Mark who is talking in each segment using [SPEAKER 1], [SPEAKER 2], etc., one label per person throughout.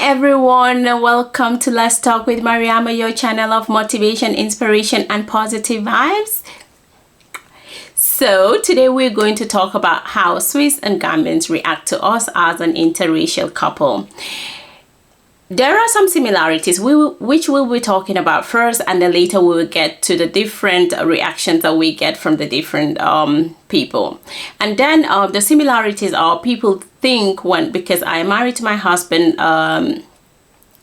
[SPEAKER 1] everyone, welcome to Let's Talk with Mariama, your channel of motivation, inspiration and positive vibes. So today we're going to talk about how Swiss and Gambians react to us as an interracial couple. There are some similarities which we'll be talking about first, and then later we will get to the different reactions that we get from the different people. And then the similarities are people think because I am married to my husband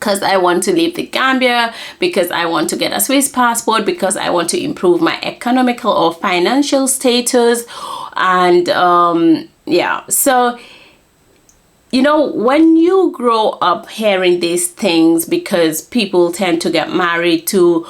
[SPEAKER 1] because I want to leave the Gambia, because I want to get a Swiss passport, because I want to improve my economical or financial status. And yeah, so you know, when you grow up hearing these things, because people tend to get married to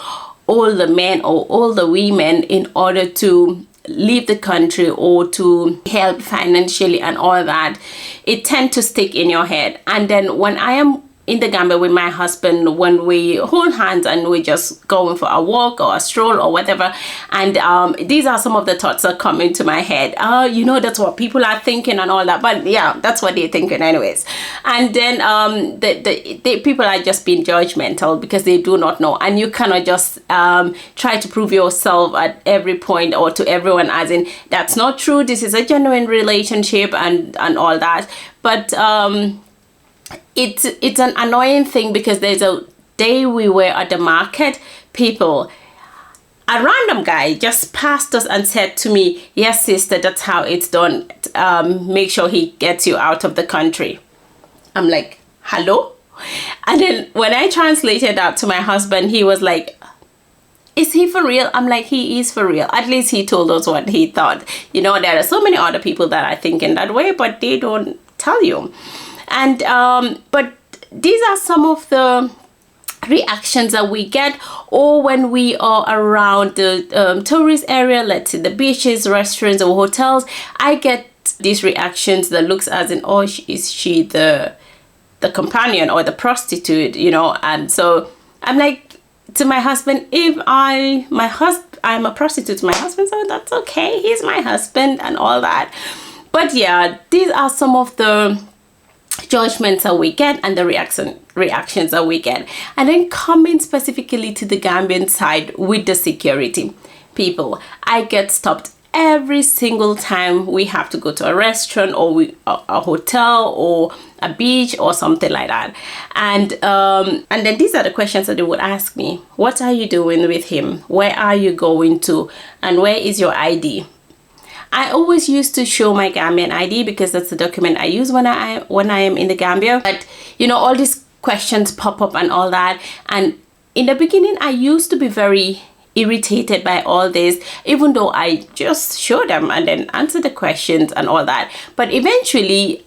[SPEAKER 1] older men or older women in order to leave the country or to help financially and all that, it tends to stick in your head. And then when I am in the Gambia with my husband, when we hold hands and we just going for a walk or a stroll or whatever, and these are some of the thoughts that come into my head. You know, that's what people are thinking and all that, but yeah, that's what they're thinking anyways. And then the people are just being judgmental because they do not know, and you cannot just try to prove yourself at every point or to everyone as in that's not true, this is a genuine relationship and all that. But it's an annoying thing because there's a day we were at the market, a random guy just passed us and said to me, "Yes, sister, that's how it's done. Make sure he gets you out of the country." I'm like, hello? And then when I translated that to my husband, he was like, "Is he for real?" I'm like, he is for real. At least he told us what he thought. You know, there are so many other people that are thinking that way, but they don't tell you. And but these are some of the reactions that we get, or when we are around the tourist area, let's say the beaches, restaurants or hotels, I get these reactions that looks as in, oh, is she the companion or the prostitute, you know? And so I'm like to my husband, I'm a prostitute to my husband, so that's okay, he's my husband and all that. But yeah, these are some of the judgments that we get and the reactions that we get. And then coming specifically to the Gambian side with the security people, I get stopped every single time we have to go to a restaurant or a hotel or a beach or something like that. And then these are the questions that they would ask me. What are you doing with him? Where are you going to? And where is your ID? I always used to show my Gambian ID because that's the document I use when I am in the Gambia. But you know, all these questions pop up and all that. And in the beginning, I used to be very irritated by all this, even though I just show them and then answer the questions and all that. But eventually,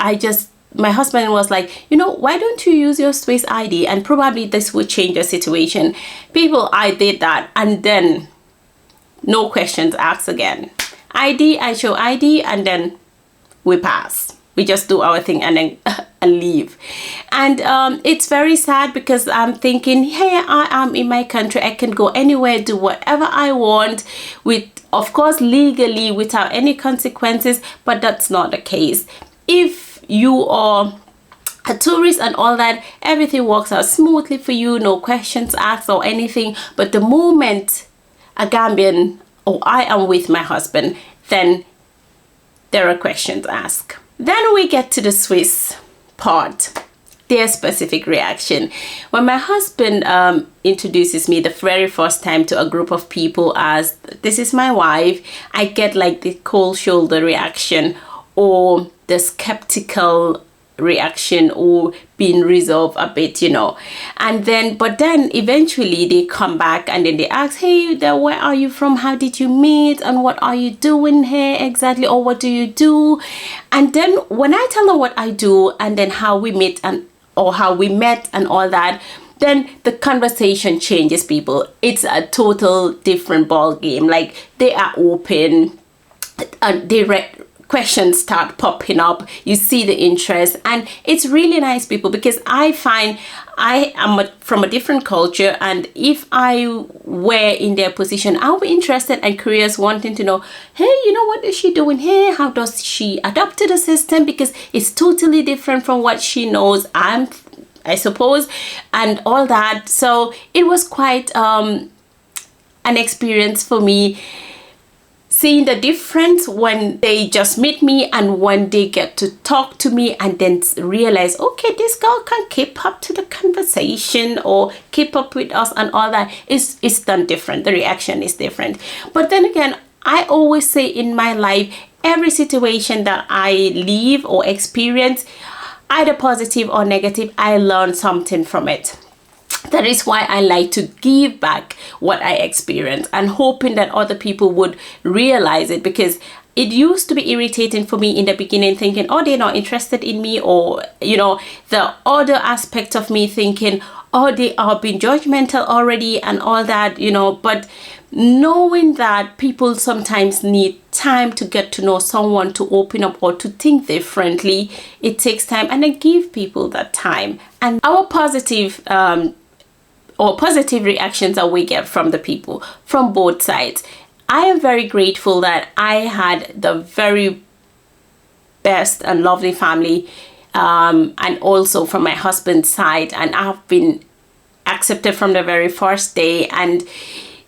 [SPEAKER 1] my husband was like, you know, why don't you use your Swiss ID? And probably this would change the situation. I did that, and then no questions asked again. I show ID, and then we pass. We just do our thing and then and leave. And it's very sad because I'm thinking, hey, I am in my country. I can go anywhere, do whatever I want, with, of course, legally without any consequences. But that's not the case. If you are a tourist and all that, everything works out smoothly for you, no questions asked or anything. But the moment a Gambian or I am with my husband, then there are questions asked. Then we get to the Swiss part, their specific reaction. When my husband introduces me the very first time to a group of people as, this is my wife, I get like the cold shoulder reaction or the skeptical reaction or being reserved a bit, you know. And then but then eventually they come back and then they ask, hey, where are you from, how did you meet, and what are you doing here exactly, or what do you do? And then when I tell them what I do and then how we met and all that, then the conversation changes, people. It's a total different ball game. Like, they are open and questions start popping up, you see the interest, and it's really nice, people, because I find I am from a different culture, and if I were in their position, I'll be interested and curious, wanting to know, hey, you know, what is she doing here? How does she adapt to the system? Because it's totally different from what she knows. I'm I suppose, and all that. So it was quite an experience for me, seeing the difference when they just meet me and when they get to talk to me, and then realize, okay, this girl can keep up to the conversation or keep up with us and all that. It's done different. The reaction is different. But then again, I always say in my life, every situation that I live or experience, either positive or negative, I learn something from it. That is why I like to give back what I experienced, and hoping that other people would realize it, because it used to be irritating for me in the beginning, thinking, oh, they're not interested in me, or, you know, the other aspect of me thinking, oh, they are being judgmental already and all that, you know. But knowing that people sometimes need time to get to know someone, to open up or to think differently, it takes time, and then give people that time. And our positive reactions that we get from the people from both sides, I am very grateful that I had the very best and lovely family, and also from my husband's side, and I've been accepted from the very first day, and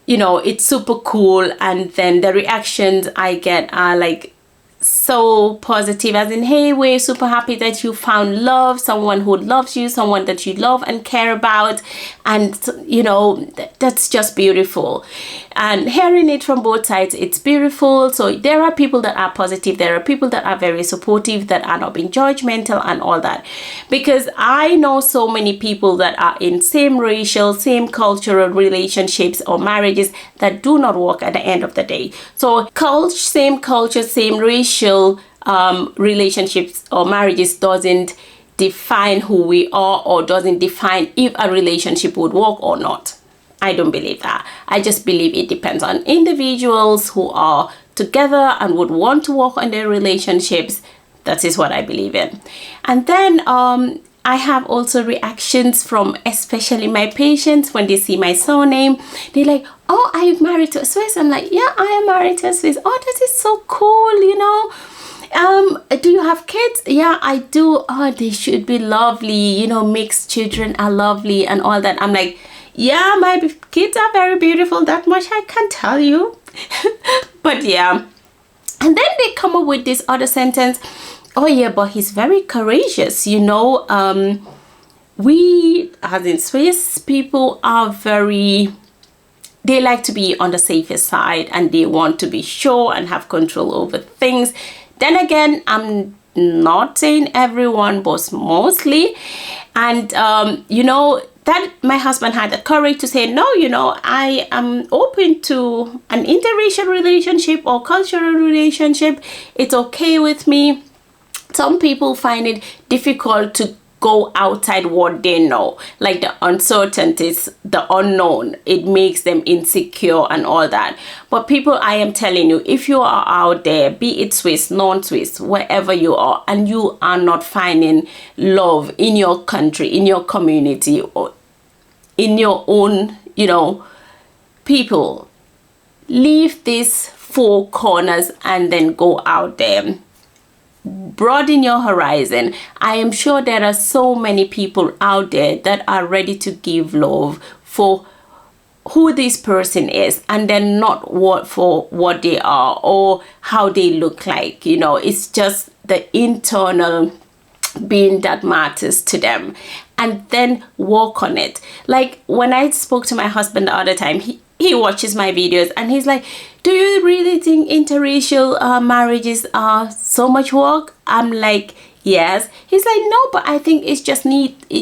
[SPEAKER 1] you know, it's super cool. And then the reactions I get are like so positive, as in, hey, we're super happy that you found love, someone who loves you, someone that you love and care about. And you know, that's just beautiful. And hearing it from both sides, it's beautiful. So there are people that are positive, there are people that are very supportive, that are not being judgmental and all that. Because I know so many people that are in same racial, same cultural relationships or marriages that do not work at the end of the day. So same culture, same racial relationships or marriages doesn't define who we are, or doesn't define if a relationship would work or not. I don't believe that. I just believe it depends on individuals who are together and would want to work on their relationships. That is what I believe in. And then I have also reactions from especially my patients when they see my surname. They're like, oh, are you married to a Swiss? I'm like, yeah, I am married to a Swiss. Oh, that is so cool, you know. Do you have kids? Yeah, I do. Oh, they should be lovely. You know, mixed children are lovely and all that. I'm like, yeah, my kids are very beautiful. That much I can tell you. But yeah. And then they come up with this other sentence. Oh yeah, but he's very courageous. You know, we as in Swiss people are very, they like to be on the safer side, and they want to be sure and have control over things. Then again, I'm not saying everyone, but mostly. And you know, that my husband had the courage to say, no, you know, I am open to an interracial relationship or cultural relationship. It's okay with me. Some people find it difficult to go outside what they know, like the uncertainties, the unknown. It makes them insecure and all that. But people, I am telling you, if you are out there, be it Swiss, non-Swiss, wherever you are, and you are not finding love in your country, in your community, or in your own, you know, people, leave these four corners and then go out there. Broaden your horizon. I am sure there are so many people out there that are ready to give love for who this person is, and then not for what they are or how they look like. You know, it's just the internal being that matters to them, and then work on it. Like when I spoke to my husband the other time, he watches my videos and he's like, do you really think interracial marriages are so much work? I'm like, yes. He's like, no, but I think it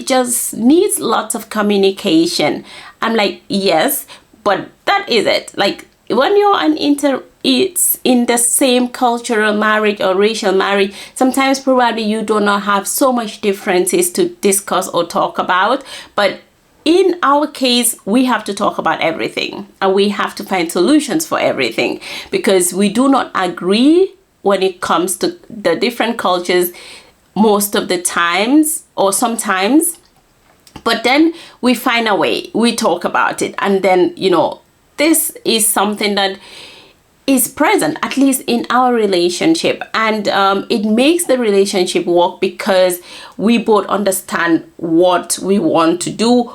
[SPEAKER 1] just needs lots of communication. I'm like, yes, but that is it. Like when you're it's in the same cultural marriage or racial marriage, sometimes probably you do not have so much differences to discuss or talk about. But in our case, we have to talk about everything, and we have to find solutions for everything, because we do not agree when it comes to the different cultures most of the times, or sometimes, but then we find a way, we talk about it. And then, you know, this is something that is present, at least in our relationship, and it makes the relationship work because we both understand what we want to do,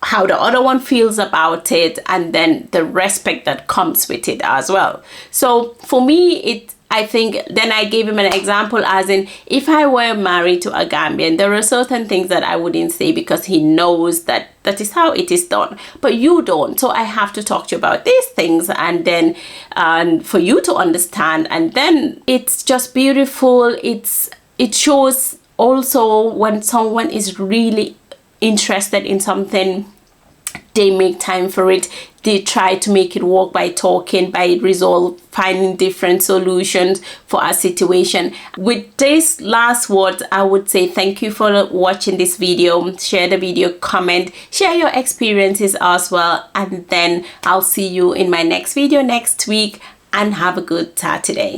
[SPEAKER 1] how the other one feels about it, and then the respect that comes with it as well. So for me, I think then I gave him an example, as in, if I were married to a Gambian, there are certain things that I wouldn't say because he knows that that is how it is done, but you don't. So I have to talk to you about these things, and then for you to understand, and then it's just beautiful. It shows also when someone is really interested in something, they make time for it. They try to make it work by talking, by finding different solutions for a situation. With this last words, I would say thank you for watching this video. Share the video, comment, share your experiences as well, and then I'll see you in my next video next week, and have a good Saturday.